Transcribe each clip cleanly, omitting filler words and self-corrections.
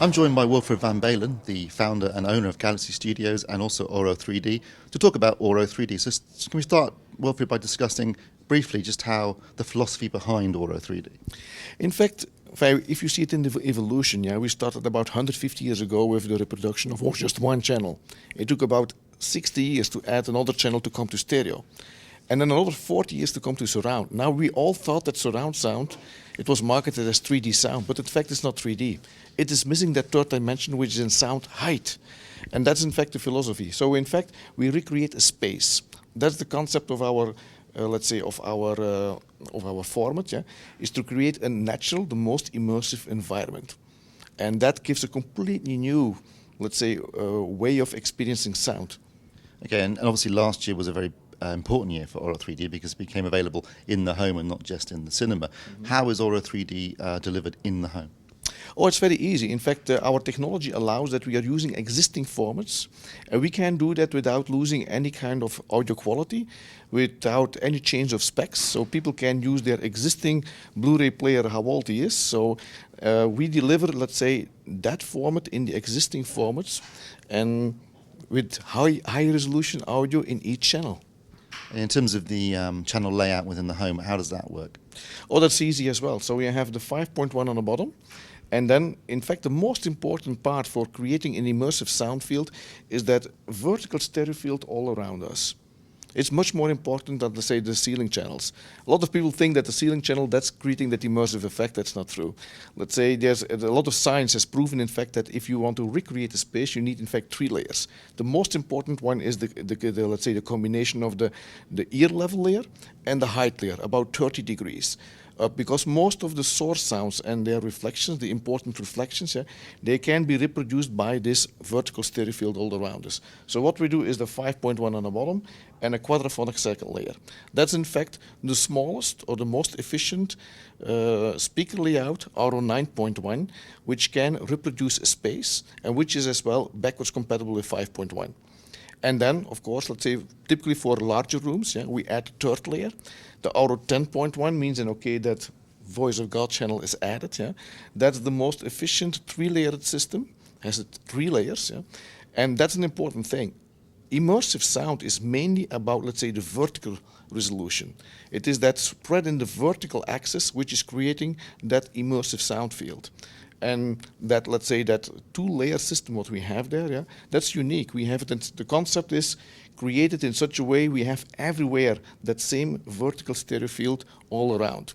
I'm joined by Wilfried Van Baelen, the founder and owner of Galaxy Studios and also Auro-3D, to talk about Auro-3D. So can we start, Wilfried, by discussing briefly just how the philosophy behind Auro-3D? In fact, if you see it in the evolution, we started about 150 years ago with the reproduction of just one channel. It took about 60 years to add another channel to come to stereo. And then another 40 years to come to surround. Now we all thought that surround sound, it was marketed as 3D sound, but in fact it's not 3D. It is missing that third dimension, which is in sound height. And that's in fact the philosophy. So in fact, we recreate a space. That's the concept of our, let's say, of our format, is to create a natural, the most immersive environment. And that gives a completely new, let's say, way of experiencing sound. Okay, and obviously last year was a very important year for Auro-3D because it became available in the home and not just in the cinema. Mm-hmm. How is Auro-3D delivered in the home? Oh, it's very easy. In fact, our technology allows that we are using existing formats, and we can do that without losing any kind of audio quality, without any change of specs. So people can use their existing Blu-ray player, how old he is. So we deliver, let's say, that format in the existing formats, and with high resolution audio in each channel. In terms of the channel layout within the home, how does that work? Oh, that's easy as well. So we have the 5.1 on the bottom. And then, in fact, the most important part for creating an immersive sound field is that vertical stereo field all around us. It's much more important than, let's say, the ceiling channels. A lot of people think that the ceiling channel, that's creating that immersive effect. That's not true. Let's say there's a lot of science has proven, in fact, that if you want to recreate a space, you need, in fact, 3 layers. The most important one is the let's say, the combination of the ear level layer and the height layer, about 30 degrees. Because most of the source sounds and their reflections, the important reflections, they can be reproduced by this vertical stereo field all around us. So what we do is the 5.1 on the bottom and a quadraphonic second layer. That's in fact the smallest or the most efficient speaker layout, Auro 9.1, which can reproduce a space and which is as well backwards compatible with 5.1. And then, of course, let's say, typically for larger rooms, we add a third layer. The Auro 10.1 means that Voice of God channel is added. That's the most efficient 3-layered system, has 3 layers. And that's an important thing. Immersive sound is mainly about, let's say, the vertical resolution. It is that spread in the vertical axis which is creating that immersive sound field. And that, let's say, that 2-layer system what we have there, that's unique. We have it, the concept is created in such a way we have everywhere that same vertical stereo field all around.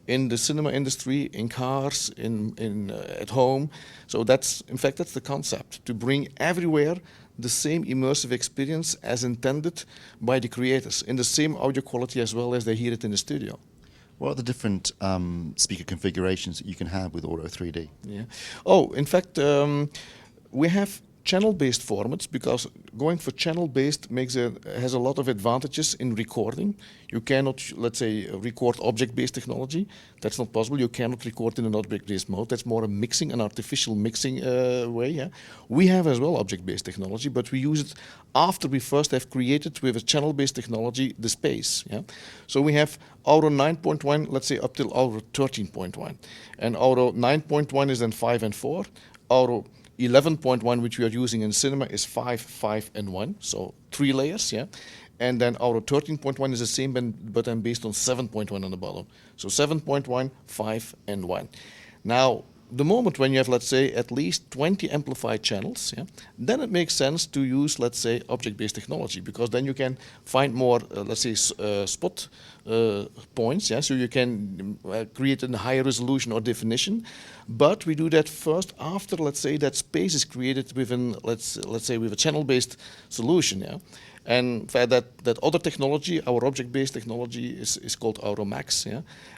In the cinema industry, in cars, at home. So that's, in fact, that's the concept, to bring everywhere the same immersive experience as intended by the creators, in the same audio quality as well as they hear it in the studio. What are the different speaker configurations that you can have with Auro-3D? Yeah. Oh, in fact, we have channel-based formats, because going for channel-based has a lot of advantages in recording. You cannot, let's say, record object-based technology. That's not possible. You cannot record in an object-based mode. That's more a mixing, an artificial mixing way. We have as well object-based technology, but we use it after we first have created with a channel-based technology the space. So we have Auro 9.1, let's say, up till Auro 13.1. And Auro 9.1 is then 5 and 4. Auro 11.1, which we are using in cinema, is 5, 5, and 1, so 3 layers, And then Auro 13.1 is the same, but then based on 7.1 on the bottom. So 7.1, 5, and 1. Now, the moment when you have, let's say, at least 20 amplified channels, then it makes sense to use, let's say, object-based technology, because then you can find more, let's say, spot points, so you can create a higher resolution or definition. But we do that first after, let's say, that space is created within, let's say, with a channel-based solution, And that other technology, our object-based technology, is called Auro Max,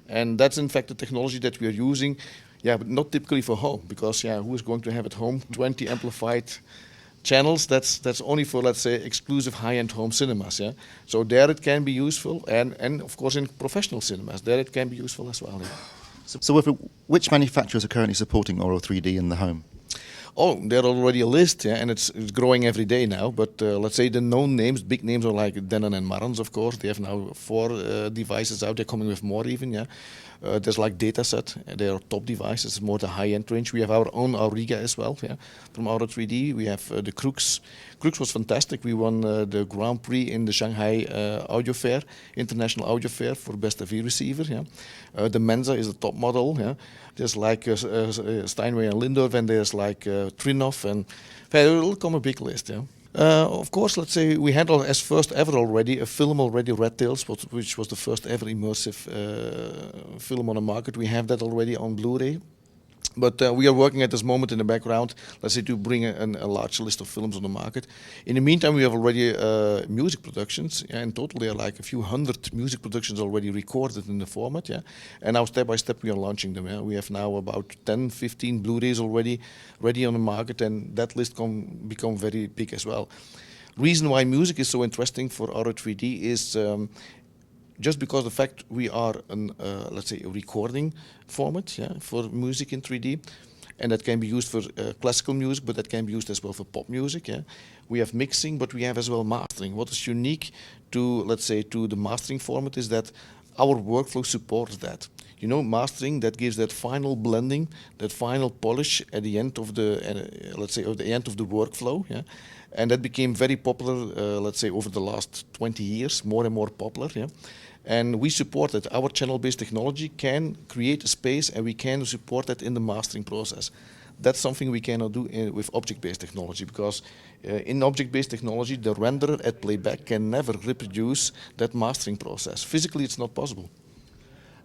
And that's in fact the technology that we are using. But not typically for home, because who is going to have at home 20 amplified channels? That's only for, let's say, exclusive high-end home cinemas. So there it can be useful, and of course in professional cinemas, there it can be useful as well. So which manufacturers are currently supporting Auro-3D in the home? Oh, there are already a list, and it's growing every day now. But let's say the known names, big names are like Denon and Marantz, of course. They have now 4 devices out. They're coming with more even, There's like Dataset, they are top devices, more the high-end range. We have our own Auriga as well, yeah, from Auro-3D. We have the Crux. Crux was fantastic. We won the Grand Prix in the Shanghai Audio Fair, International Audio Fair for best AV receiver. Yeah. The Mensa is the top model. Yeah. There's like Steinway and Lindorf, and there's like Trinov, and there will come a big list. Yeah. Of course, let's say we had as first ever already a film already, Red Tails, which was the first ever immersive film on the market. We have that already on Blu-ray. But we are working at this moment in the background, let's say, to bring a large list of films on the market. In the meantime, we have already music productions. Yeah, in total, there are like a few hundred music productions already recorded in the format. Yeah, and now step by step we are launching them. Yeah. We have now about 10, 15 Blu-rays already ready on the market, and that list become very big as well. Reason why music is so interesting for Auro-3D is just because the fact we are let's say a recording format, yeah, for music in 3D, and that can be used for classical music, but that can be used as well for pop music. Yeah, we have mixing, but we have as well mastering. What is unique to, let's say, to the mastering format is that our workflow supports that. You know, mastering, that gives that final blending, that final polish at the end of the, let's say, at the end of the workflow. Yeah, and that became very popular, let's say, over the last 20 years, more and more popular. Yeah. And we support it. Our channel-based technology can create a space, and we can support that in the mastering process. That's something we cannot do with object-based technology, because in object-based technology, the renderer at playback can never reproduce that mastering process. Physically, it's not possible.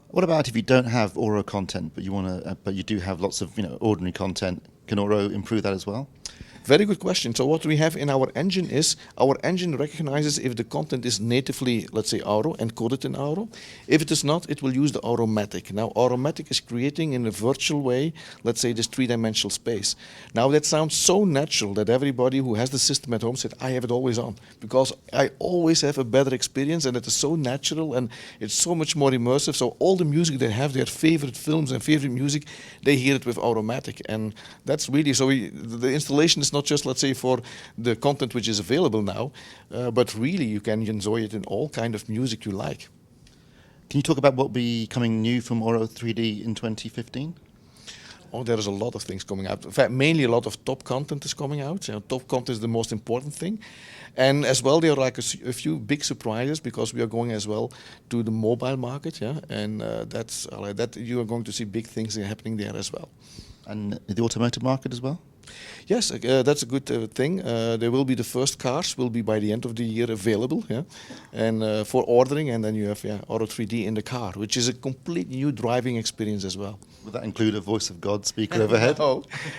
What about if you don't have Auro content, but you do have lots of ordinary content? Can Auro improve that as well? Very good question. So what we have in our engine is, our engine recognizes if the content is natively, let's say, Auro, encoded in Auro. If it is not, it will use the Auromatic. Now, Auromatic is creating in a virtual way, let's say, this three-dimensional space. Now, that sounds so natural that everybody who has the system at home said, I have it always on, because I always have a better experience, and it is so natural, and it's so much more immersive. So all the music they have, their favorite films and favorite music, they hear it with Auromatic. And that's really, so the installation is not just, let's say, for the content which is available now, but really you can enjoy it in all kind of music you like. Can you talk about what will be coming new from Auro-3D in 2015? Oh, there is a lot of things coming out. In fact, mainly a lot of top content is coming out. Top content is the most important thing. And as well, there are like a few big surprises, because we are going as well to the mobile market. Yeah, and that's that you are going to see big things happening there as well. And the automotive market as well? Yes, that's a good thing. There will be the first cars will be by the end of the year available, yeah, and for ordering, and then you have Auro-3D in the car, which is a complete new driving experience as well. Will that include a voice of God speaker overhead?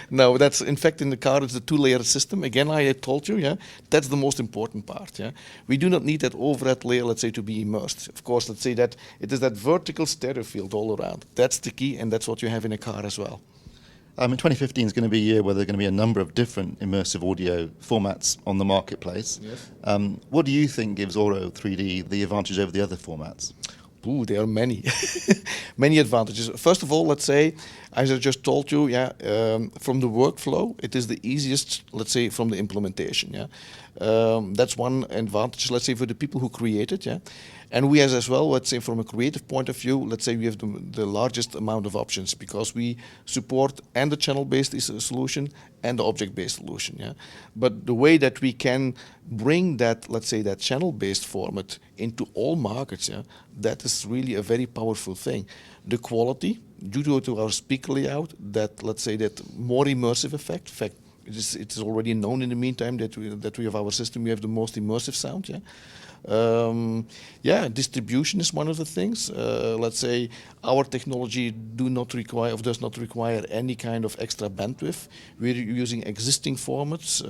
No, that's in fact in the car it's a two-layer system. Again, I told you, yeah, that's the most important part. Yeah, we do not need that overhead layer, let's say, to be immersed. Of course, let's say that it is that vertical stereo field all around. That's the key, and that's what you have in a car as well. 2015 is going to be a year where there are going to be a number of different immersive audio formats on the marketplace. Yes. What do you think gives Auro-3D the advantage over the other formats? Ooh, there are many, many advantages. First of all, let's say, as I just told you, yeah, from the workflow, it is the easiest, let's say, from the implementation. Yeah, that's one advantage, let's say, for the people who create it. Yeah, and we as well, let's say, from a creative point of view, let's say we have the largest amount of options, because we support and the channel-based solution and the object-based solution. Yeah, but the way that we can bring that, let's say, that channel-based format into all markets, yeah, that is really a very powerful thing. The quality, due to our speaker layout, that, let's say, that more immersive effect. In fact, it is already known in the meantime that we have our system, we have the most immersive sound. Yeah. Yeah, distribution is one of the things. Let's say our technology does not require any kind of extra bandwidth. We're using existing formats.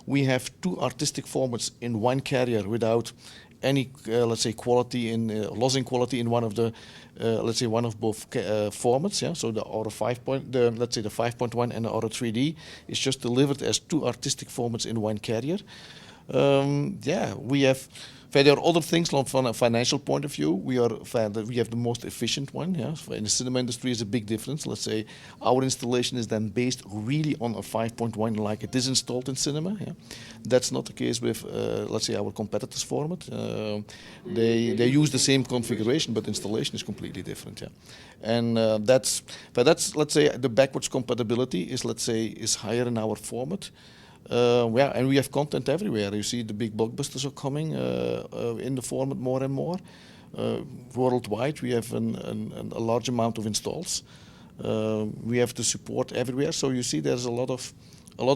We have two artistic formats in one carrier without any, let's say, quality in losing quality in one of the, let's say, one of both formats. Yeah, so the Auro 5 let's say the 5.1 and the Auro-3D is just delivered as two artistic formats in one carrier. Yeah, we have. There are other things from a financial point of view. We have the most efficient one. Yeah? In the cinema industry, is a big difference. Let's say our installation is then based really on a 5.1 like it is installed in cinema. Yeah? That's not the case with, let's say, our competitors' format. They use the same configuration, but installation is completely different. Yeah? And that's let's say the backwards compatibility is higher in our format. And we have content everywhere. You see the big blockbusters are coming in the format more and more. Worldwide, we have a large amount of installs. We have the support everywhere. So you see there's a lot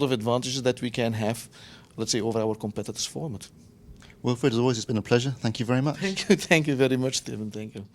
of advantages that we can have, let's say, over our competitors' format. Wilfried, as always, it's been a pleasure. Thank you very much. Thank you very much, Steven. Thank you.